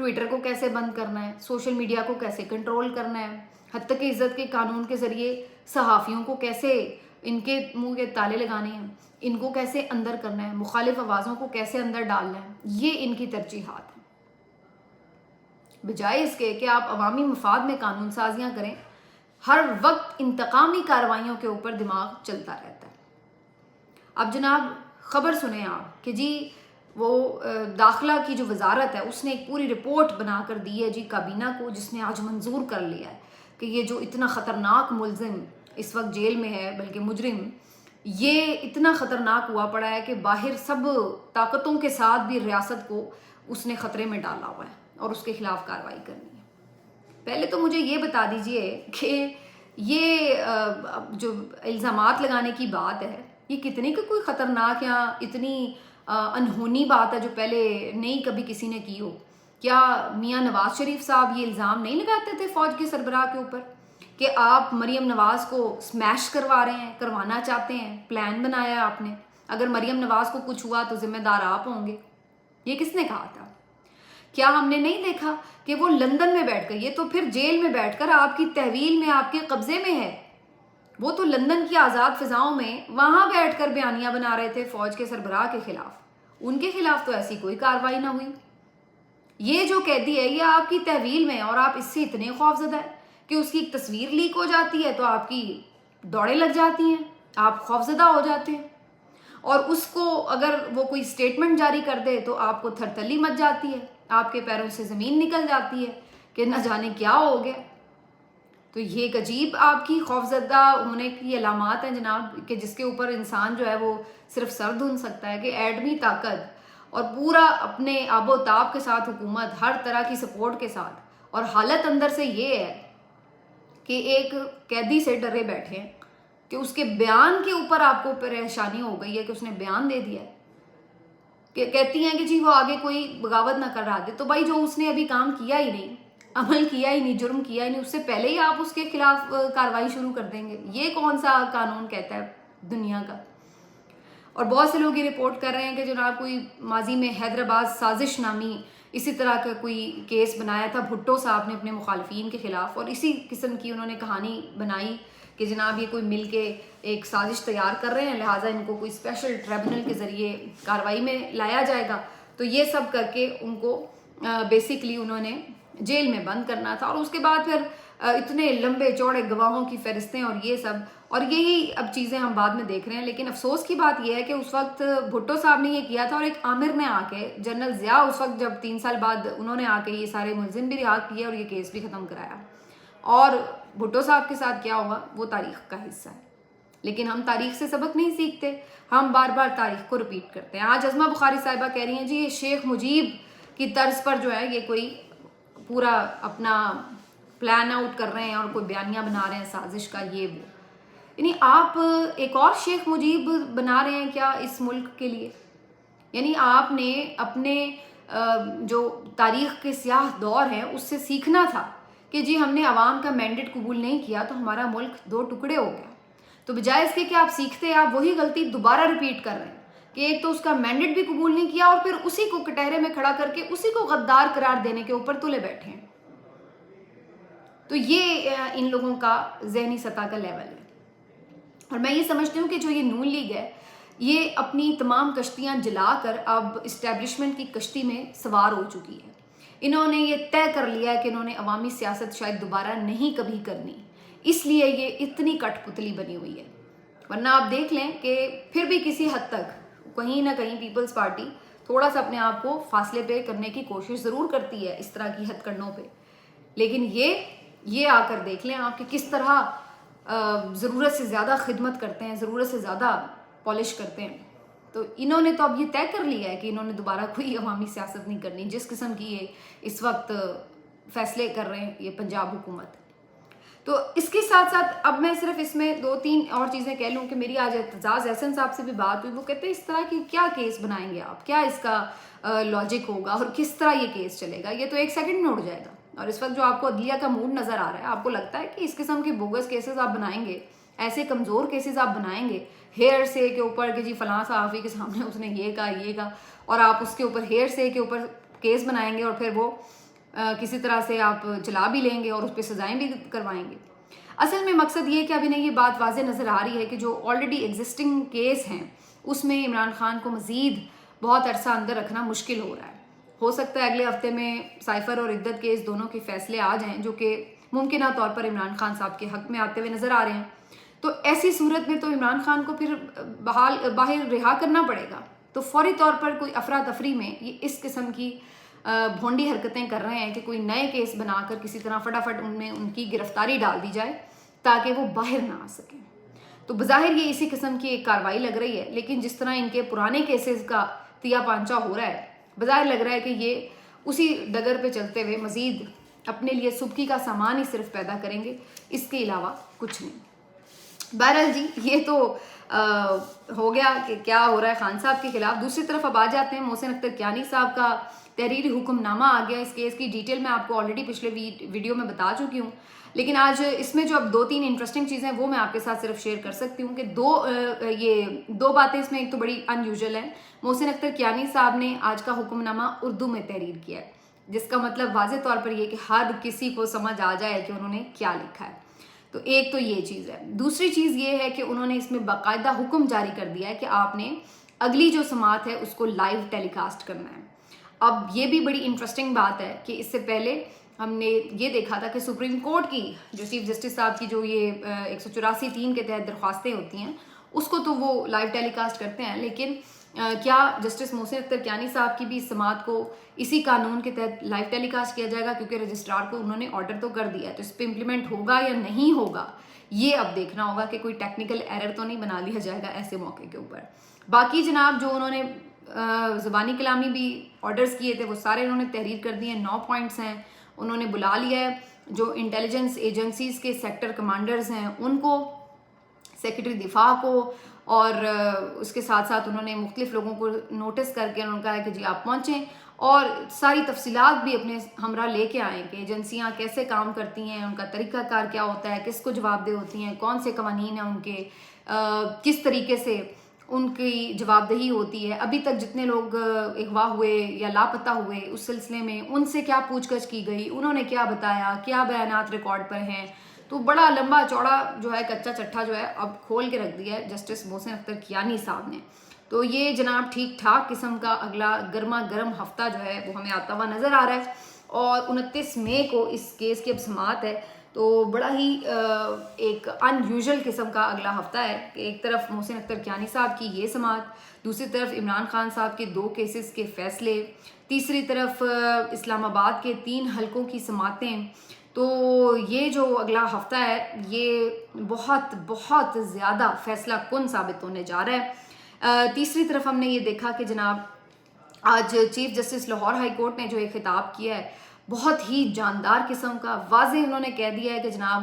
Twitter کو کیسے بند کرنا ہے، سوشل میڈیا کو کیسے کنٹرول کرنا ہے، حتیٰ کہ عزت کے قانون کے ذریعے صحافیوں کو کیسے ان کے منہ کے تالے لگانے ہیں، ان کو کیسے اندر کرنا ہے، مخالف آوازوں کو کیسے اندر ڈالنا ہے، یہ ان کی ترجیحات ہیں۔ بجائے اس کے کہ آپ عوامی مفاد میں قانون سازیاں کریں، ہر وقت انتقامی کارروائیوں کے اوپر دماغ چلتا رہتا ہے۔ اب جناب خبر سنیں آپ کہ جی وہ داخلہ کی جو وزارت ہے اس نے ایک پوری رپورٹ بنا کر دی ہے جی کابینہ کو، جس نے آج منظور کر لیا ہے کہ یہ جو اتنا خطرناک ملزم اس وقت جیل میں ہے، بلکہ مجرم، یہ اتنا خطرناک ہوا پڑا ہے کہ باہر سب طاقتوں کے ساتھ بھی ریاست کو اس نے خطرے میں ڈالا ہوا ہے اور اس کے خلاف کارروائی کرنی ہے۔ پہلے تو مجھے یہ بتا دیجئے کہ یہ جو الزامات لگانے کی بات ہے، یہ کتنی کا کوئی خطرناک یا اتنی انہونی بات ہے جو پہلے نہیں کبھی کسی نے کی ہو؟ کیا میاں نواز شریف صاحب یہ الزام نہیں لگاتے تھے فوج کے سربراہ کے اوپر کہ آپ مریم نواز کو سمیش کروا رہے ہیں، کروانا چاہتے ہیں، پلان بنایا ہے آپ نے، اگر مریم نواز کو کچھ ہوا تو ذمہ دار آپ ہوں گے؟ یہ کس نے کہا تھا؟ کیا ہم نے نہیں دیکھا کہ وہ لندن میں بیٹھ کر، یہ تو پھر جیل میں بیٹھ کر آپ کی تحویل میں، آپ کے قبضے میں ہے، وہ تو لندن کی آزاد فضاؤں میں وہاں بیٹھ کر بیانیاں بنا رہے تھے فوج کے سربراہ کے خلاف، ان کے خلاف تو ایسی کوئی کارروائی نہ ہوئی۔ یہ جو قیدی ہے یہ آپ کی تحویل میں، اور آپ اس سے اتنے خوفزدہ ہیں کہ اس کی ایک تصویر لیک ہو جاتی ہے تو آپ کی دوڑیں لگ جاتی ہیں، آپ خوفزدہ ہو جاتے ہیں، اور اس کو اگر وہ کوئی سٹیٹمنٹ جاری کر دے تو آپ کو تھرتھلی مچ جاتی ہے، آپ کے پیروں سے زمین نکل جاتی ہے کہ نہ جانے کیا ہو گیا۔ تو یہ ایک عجیب آپ کی خوفزدہ ہونے کی علامات ہیں جناب، کہ جس کے اوپر انسان جو ہے وہ صرف سر دھن سکتا ہے کہ ایٹمی طاقت اور پورا اپنے آب و تاب کے ساتھ حکومت، ہر طرح کی سپورٹ کے ساتھ، اور حالت اندر سے یہ ہے کہ ایک قیدی سے ڈرے بیٹھے ہیں کہ اس کے بیان کے اوپر آپ کو پریشانی ہو گئی ہے کہ اس نے بیان دے دیا ہے، کہ کہتی ہیں کہ جی وہ آگے کوئی بغاوت نہ کر رہا تھے، تو بھائی جو اس نے ابھی کام کیا ہی نہیں، عمل کیا ہی نہیں، جرم کیا ہی نہیں، اس سے پہلے ہی آپ اس کے خلاف کارروائی شروع کر دیں گے؟ یہ کون سا قانون کہتا ہے دنیا کا؟ اور بہت سے لوگ یہ رپورٹ کر رہے ہیں کہ جناب کوئی ماضی میں حیدرآباد سازش نامی اسی طرح کا کوئی کیس بنایا تھا بھٹو صاحب نے اپنے مخالفین کے خلاف، اور اسی قسم کی انہوں نے کہانی بنائی کہ جناب یہ کوئی مل کے ایک سازش تیار کر رہے ہیں، لہٰذا ان کو کوئی اسپیشل ٹریبونل کے ذریعے کارروائی میں لایا جائے گا، تو یہ سب کر کے ان کو بیسکلی انہوں نے جیل میں بند کرنا تھا، اور اس کے بعد پھر اتنے لمبے چوڑے گواہوں کی فہرستیں اور یہ سب، اور یہی اب چیزیں ہم بعد میں دیکھ رہے ہیں۔ لیکن افسوس کی بات یہ ہے کہ اس وقت بھٹو صاحب نے یہ کیا تھا، اور ایک عامر نے آ کے، جنرل ضیاء اس وقت جب 3 سال بعد انہوں نے آ کے یہ سارے ملزم بھی رہا کیے اور یہ کیس بھی ختم کرایا، اور بھٹو صاحب کے ساتھ کیا ہوا وہ تاریخ کا حصہ ہے۔ لیکن ہم تاریخ سے سبق نہیں سیکھتے، ہم بار بار تاریخ کو رپیٹ کرتے ہیں۔ آج عظمہ بخاری صاحبہ کہہ رہی ہیں جی یہ شیخ مجیب کی طرز پر جو ہے یہ کوئی پورا اپنا پلان آؤٹ کر رہے ہیں اور کوئی بیانیاں بنا رہے ہیں سازش کا، یہ وہ، یعنی آپ ایک اور شیخ مجیب بنا رہے ہیں کیا اس ملک کے لیے؟ یعنی آپ نے اپنے جو تاریخ کے سیاہ دور ہیں اس سے سیکھنا تھا کہ جی ہم نے عوام کا مینڈیٹ قبول نہیں کیا تو ہمارا ملک 2 ٹکڑے ہو گیا، تو بجائے اس کے کہ آپ سیکھتے، آپ وہی غلطی دوبارہ رپیٹ کر رہے ہیں کہ ایک تو اس کا مینڈیٹ بھی قبول نہیں کیا اور پھر اسی کو کٹہرے میں کھڑا کر کے اسی کو غدار قرار دینے کے اوپر تلے بیٹھے ہیں۔ تو یہ ان لوگوں کا ذہنی سطح کا لیول ہے، اور میں یہ سمجھتی ہوں کہ جو یہ نون لیگ ہے یہ اپنی تمام کشتیاں جلا کر اب اسٹیبلشمنٹ کی کشتی میں سوار ہو چکی ہے۔ انہوں نے یہ طے کر لیا ہے کہ انہوں نے عوامی سیاست شاید دوبارہ نہیں کبھی کرنی، اس لیے یہ اتنی کٹ پتلی بنی ہوئی ہے۔ ورنہ آپ دیکھ لیں کہ پھر بھی کسی حد تک کہیں نہ کہیں پیپلز پارٹی تھوڑا سا اپنے آپ کو فاصلے پہ کرنے کی کوشش ضرور کرتی ہے اس طرح کی ہتھ کنڈوں پہ، لیکن یہ آ کر دیکھ لیں آپ کہ کس طرح ضرورت سے زیادہ خدمت کرتے ہیں، ضرورت سے زیادہ پالش کرتے ہیں۔ تو انہوں نے تو اب یہ طے کر لیا ہے کہ انہوں نے دوبارہ کوئی عوامی سیاست نہیں کرنی، جس قسم کی یہ اس وقت فیصلے کر رہے ہیں یہ پنجاب حکومت۔ تو اس کے ساتھ ساتھ اب میں صرف اس میں 2-3 اور چیزیں کہہ لوں کہ میری آج اعتزاز احسن صاحب سے بھی بات ہوئی، وہ کہتے ہیں اس طرح کی کیا کیس بنائیں گے آپ، کیا اس کا لاجک ہوگا اور کس طرح یہ کیس چلے گا، یہ تو 1 سیکنڈ میں اڑ جائے گا۔ اور اس وقت جو آپ کو عدلیہ کا موڈ نظر آ رہا ہے، آپ کو لگتا ہے کہ اس قسم کے بوگس کیسز آپ بنائیں گے، ایسے کمزور کیسز آپ بنائیں گے، ہیئر سے کے اوپر کہ جی فلاں صحافی کے سامنے اس نے یہ کہا، اور آپ اس کے اوپر ہیئر سے کے اوپر کیس بنائیں گے اور پھر وہ کسی طرح سے آپ چلا بھی لیں گے اور اس پہ سزائیں بھی کروائیں گے. اصل میں مقصد یہ ہے کہ اب انہیں یہ بات واضح نظر آ رہی ہے کہ جو آلریڈی ایگزسٹنگ کیس ہیں اس میں عمران خان کو مزید بہت عرصہ اندر رکھنا مشکل ہو رہا ہے. ہو سکتا ہے اگلے ہفتے میں سائفر اور عدت کیس دونوں کے فیصلے آ جائیں جو کہ ممکنہ طور پر عمران خان صاحب کے حق میں آتے ہوئے نظر آ رہے ہیں. تو ایسی صورت میں تو عمران خان کو پھر باہر رہا کرنا پڑے گا. تو فوری طور پر کوئی افراتفری میں یہ اس قسم کی بھونڈی حرکتیں کر رہے ہیں کہ کوئی نئے کیس بنا کر کسی طرح فٹافٹ ان میں ان کی گرفتاری ڈال دی جائے تاکہ وہ باہر نہ آ سکیں. تو بظاہر یہ اسی قسم کی ایک کارروائی لگ رہی ہے، لیکن جس طرح ان کے پرانے کیسز کا تیا پانچا ہو رہا ہے بظاہر لگ رہا ہے کہ یہ اسی ڈگر پہ چلتے ہوئے مزید اپنے لیے سبکی کا سامان ہی صرف پیدا کریں گے، اس کے علاوہ کچھ نہیں. بہرحال جی یہ تو ہو گیا کہ کیا ہو رہا ہے خان صاحب کے خلاف. دوسری طرف اب آ جاتے ہیں محسن اختر کیانی صاحب کا تحریری حکم نامہ آ گیا. اس کیس کی ڈیٹیل میں آپ کو آلریڈی پچھلے ویڈیو میں بتا چکی ہوں، لیکن آج اس میں جو اب 2-3 انٹرسٹنگ چیزیں وہ میں آپ کے ساتھ صرف شیئر کر سکتی ہوں کہ دو باتیں اس میں. ایک تو بڑی ان یوزل ہے، محسن اختر کیانی صاحب نے آج کا حکم نامہ اردو میں تحریر کیا ہے، جس کا مطلب واضح طور پر یہ کہ ہر کسی کو سمجھ آ جائے کہ انہوں نے کیا لکھا ہے. تو ایک تو یہ چیز ہے. دوسری چیز یہ ہے کہ انہوں نے اس میں باقاعدہ حکم جاری کر دیا ہے کہ آپ نے اگلی جو سماعت ہے اس کو لائیو ٹیلی کاسٹ کرنا ہے. اب یہ بھی بڑی انٹرسٹنگ بات ہے کہ اس سے پہلے ہم نے یہ دیکھا تھا کہ سپریم کورٹ کی جو چیف جسٹس صاحب کی جو یہ 184(3) کے تحت درخواستیں ہوتی ہیں اس کو تو وہ لائیو ٹیلی کاسٹ کرتے ہیں، لیکن کیا جسٹس محسن اختر کیانی صاحب کی بھی اس سماعت کو اسی قانون کے تحت لائیو ٹیلی کاسٹ کیا جائے گا؟ کیونکہ رجسٹرار کو انہوں نے آرڈر تو کر دیا ہے، تو اس پہ امپلیمنٹ ہوگا یا نہیں ہوگا یہ اب دیکھنا ہوگا کہ کوئی ٹیکنیکل ایرر تو نہیں بنا لیا جائے گا ایسے موقع کے اوپر. باقی جناب جو انہوں نے زبانی کلامی بھی آرڈرز کیے تھے وہ سارے انہوں نے تحریر کر دیے. 9 پوائنٹس ہیں. انہوں نے بلا لیا ہے جو انٹیلیجنس ایجنسیز کے سیکٹر کمانڈرز ہیں ان کو، سیکرٹری دفاع کو، اور اس کے ساتھ ساتھ انہوں نے مختلف لوگوں کو نوٹس کر کے انہوں نے کہا کہ جی آپ پہنچیں اور ساری تفصیلات بھی اپنے ہمراہ لے کے آئیں کہ ایجنسیاں کیسے کام کرتی ہیں، ان کا طریقہ کار کیا ہوتا ہے، کس کو جواب دہ ہوتی ہیں، کون سے قوانین ہیں ان کے، کس طریقے سے ان کی جواب دہی ہوتی ہے. ابھی تک جتنے لوگ اغوا ہوئے یا لاپتہ ہوئے اس سلسلے میں ان سے کیا پوچھ گچھ کی گئی، انہوں نے کیا بتایا، کیا بیانات ریکارڈ پر ہیں. تو بڑا لمبا چوڑا جو ہے کچا چٹھا جو ہے اب کھول کے رکھ دیا ہے جسٹس محسن اختر کیانی صاحب نے. تو یہ جناب ٹھیک ٹھاک قسم کا اگلا گرما گرم ہفتہ جو ہے وہ ہمیں آتا ہوا نظر آ رہا ہے. اور 29 مئی کو اس کیس کی اب سماعت ہے، تو بڑا ہی ایک ان یوزل قسم کا اگلا ہفتہ ہے کہ ایک طرف محسن اختر کیانی صاحب کی یہ سماعت، دوسری طرف عمران خان صاحب کے 2 کیسز کے فیصلے، تیسری طرف اسلام آباد کے 3 حلقوں کی سماعتیں. تو یہ جو اگلا ہفتہ ہے یہ بہت بہت زیادہ فیصلہ کن ثابت ہونے جا رہا ہے. تیسری طرف ہم نے یہ دیکھا کہ جناب آج chief justice Lahore high court نے جو ایک خطاب کیا ہے بہت ہی جاندار قسم کا، واضح انہوں نے کہہ دیا ہے کہ جناب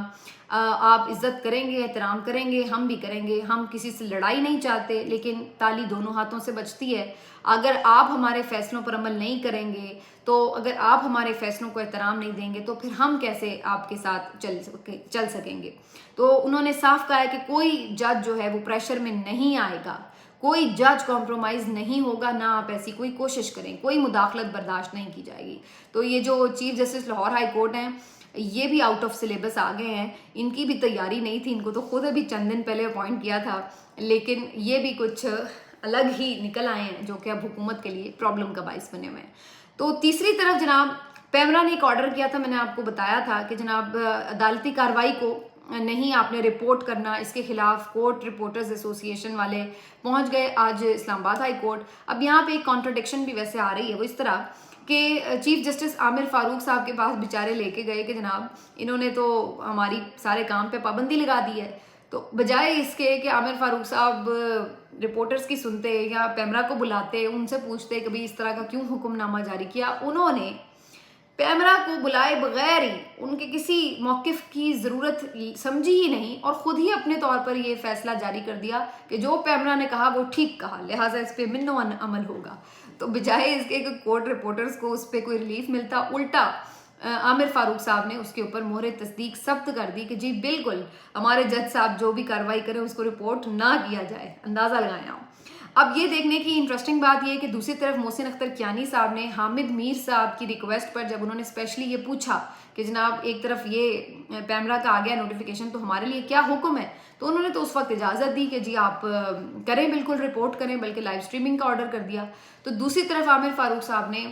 آپ عزت کریں گے، احترام کریں گے، ہم بھی کریں گے، ہم کسی سے لڑائی نہیں چاہتے، لیکن تالی دونوں ہاتھوں سے بجتی ہے. اگر آپ ہمارے فیصلوں پر عمل نہیں کریں گے، تو اگر آپ ہمارے فیصلوں کو احترام نہیں دیں گے تو پھر ہم کیسے آپ کے ساتھ چل سکیں گے. تو انہوں نے صاف کہا ہے کہ کوئی جج جو ہے وہ پریشر میں نہیں آئے گا، کوئی جج کمپرومائز نہیں ہوگا، نہ آپ ایسی کوئی کوشش کریں، کوئی مداخلت برداشت نہیں کی جائے گی. تو یہ جو chief justice Lahore high court ہیں یہ بھی آؤٹ آف سلیبس آ گئے ہیں، ان کی بھی تیاری نہیں تھی، ان کو تو خود ابھی چند دن پہلے اپوائنٹ کیا تھا، لیکن یہ بھی کچھ الگ ہی نکل آئے ہیں جو کہ اب حکومت کے لیے پرابلم کا باعث بنے ہوئے ہیں. تو تیسری طرف جناب پیمرا نے ایک آرڈر کیا تھا، میں نے آپ کو بتایا تھا کہ جناب عدالتی کارروائی کو نہیں آپ نے رپورٹ کرنا، اس کے خلاف کورٹ رپورٹرز ایسوسی ایشن والے پہنچ گئے آج اسلام آباد ہائی کورٹ. اب یہاں پہ ایک کانٹرڈکشن بھی ویسے آ رہی ہے، وہ اس طرح کہ چیف جسٹس عامر فاروق صاحب کے پاس بیچارے لے کے گئے کہ جناب انہوں نے تو ہماری سارے کام پہ پابندی لگا دی ہے. تو بجائے اس کے کہ عامر فاروق صاحب رپورٹرز کی سنتے یا پیمرا کو بلاتے، ان سے پوچھتے کہ بھئی اس طرح کا کیوں حکم نامہ جاری کیا، انہوں نے پیمرا کو بلائے بغیر ہی ان کے کسی موقف کی ضرورت سمجھی ہی نہیں اور خود ہی اپنے طور پر یہ فیصلہ جاری کر دیا کہ جو پیمرا نے کہا وہ ٹھیک کہا، لہٰذا اس پہ منو عمل ہوگا. تو بجائے اس کے کہ کورٹ رپورٹرز کو اس پہ کوئی ریلیف ملتا، الٹا عامر فاروق صاحب نے اس کے اوپر مہر تصدیق ثبت کر دی کہ جی بالکل ہمارے جج صاحب جو بھی کارروائی کریں اس کو رپورٹ نہ کیا جائے. اندازہ لگائیں آپ. اب یہ دیکھنے کی انٹرسٹنگ بات یہ ہے کہ دوسری طرف محسن اختر کیانی صاحب نے حامد میر صاحب کی ریکویسٹ پر جب انہوں نے اسپیشلی یہ پوچھا کہ جناب ایک طرف یہ پیمرا کا آ گیا نوٹیفیکیشن تو ہمارے لیے کیا حکم ہے، تو انہوں نے تو اس وقت اجازت دی کہ جی آپ کریں، بالکل رپورٹ کریں، بلکہ لائیو اسٹریمنگ کا آرڈر کر دیا۔ تو دوسری طرف عامر فاروق صاحب نے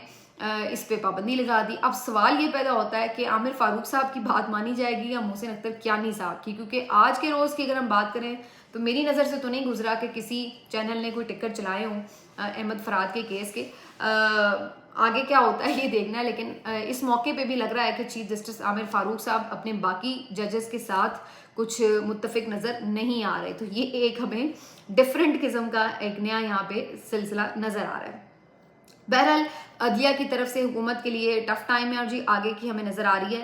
اس پہ پابندی لگا دی۔ اب سوال یہ پیدا ہوتا ہے کہ عامر فاروق صاحب کی بات مانی جائے گی یا محسن اختر کیانی صاحب کی، کیونکہ آج کے روز کی اگر ہم بات کریں تو میری نظر سے تو نہیں گزرا کہ کسی چینل نے کوئی ٹکٹ چلائے ہوں احمد فرحات کے کیس کے۔ آگے کیا ہوتا ہے یہ دیکھنا ہے، لیکن اس موقع پہ بھی لگ رہا ہے کہ چیف جسٹس عامر فاروق صاحب اپنے باقی ججز کے ساتھ کچھ متفق نظر نہیں آ رہے، تو یہ ایک ہمیں ڈفرینٹ قسم کا ایک نیا یہاں پہ سلسلہ نظر آ رہا ہے۔ بہرحال عدلیہ کی طرف سے حکومت کے لیے ٹف ٹائم ہے، اور جی آگے کی ہمیں نظر آ رہی ہے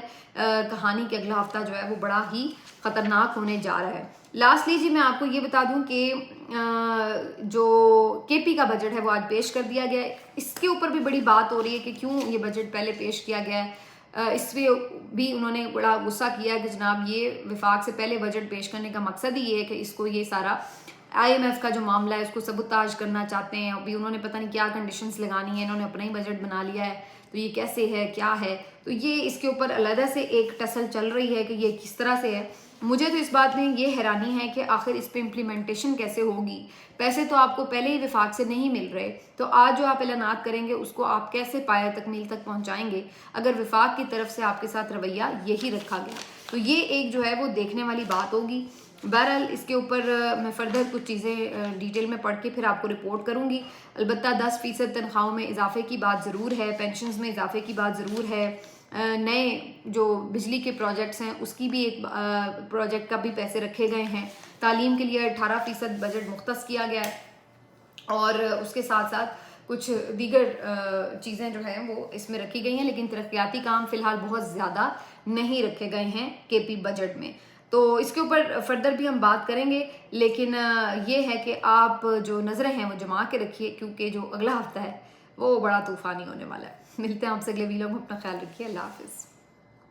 کہانی کہ اگلا ہفتہ جو ہے وہ بڑا ہی خطرناک ہونے جا رہا ہے۔ لاسٹلی جی میں آپ کو یہ بتا دوں کہ جو کے پی کا بجٹ ہے وہ آج پیش کر دیا گیا ہے۔ اس کے اوپر بھی بڑی بات ہو رہی ہے کہ کیوں یہ بجٹ پہلے پیش کیا گیا ہے۔ اس پہ بھی انہوں نے بڑا غصہ کیا کہ جناب یہ وفاق سے پہلے بجٹ پیش کرنے کا مقصد ہی یہ ہے کہ اس کو یہ سارا IMF کا جو معاملہ ہے اس کو سبوتاژ کرنا چاہتے ہیں۔ ابھی انہوں نے پتہ نہیں کیا کنڈیشنز لگانی ہیں، انہوں نے اپنا ہی بجٹ بنا لیا ہے، تو یہ کیسے ہے کیا ہے، تو یہ اس کے اوپر علیحدہ سے ایک ٹسل چل رہی ہے کہ یہ کس طرح سے ہے۔ مجھے تو اس بات میں یہ حیرانی ہے کہ آخر اس پہ امپلیمنٹیشن کیسے ہوگی، پیسے تو آپ کو پہلے ہی وفاق سے نہیں مل رہے، تو آج جو آپ اعلانات کریں گے اس کو آپ کیسے پایہ تکمیل تک پہنچائیں گے اگر وفاق کی طرف سے آپ کے ساتھ رویہ یہی رکھا گیا، تو یہ ایک جو ہے وہ دیکھنے والی بات ہوگی۔ بہرحال اس کے اوپر میں فردر کچھ چیزیں ڈیٹیل میں پڑھ کے پھر آپ کو رپورٹ کروں گی۔ البتہ 10% تنخواہوں میں اضافے کی بات ضرور ہے، پینشنز میں اضافے کی بات ضرور ہے، نئے جو بجلی کے پروجیکٹس ہیں اس کی بھی ایک پروجیکٹ کا بھی پیسے رکھے گئے ہیں، تعلیم کے لیے 18% بجٹ مختص کیا گیا ہے، اور اس کے ساتھ ساتھ کچھ دیگر چیزیں جو ہیں وہ اس میں رکھی گئی ہیں، لیکن ترقیاتی کام فی الحال بہت زیادہ نہیں رکھے گئے ہیں کے پی بجٹ میں، تو اس کے اوپر فردر بھی ہم بات کریں گے۔ لیکن یہ ہے کہ آپ جو نظریں ہیں وہ جما کے رکھیے، کیونکہ جو اگلا ہفتہ ہے وہ بڑا طوفانی ہونے والا ہے۔ ملتے ہیں آپ سے اگلے ویڈیو میں، اپنا خیال رکھیے، اللہ حافظ۔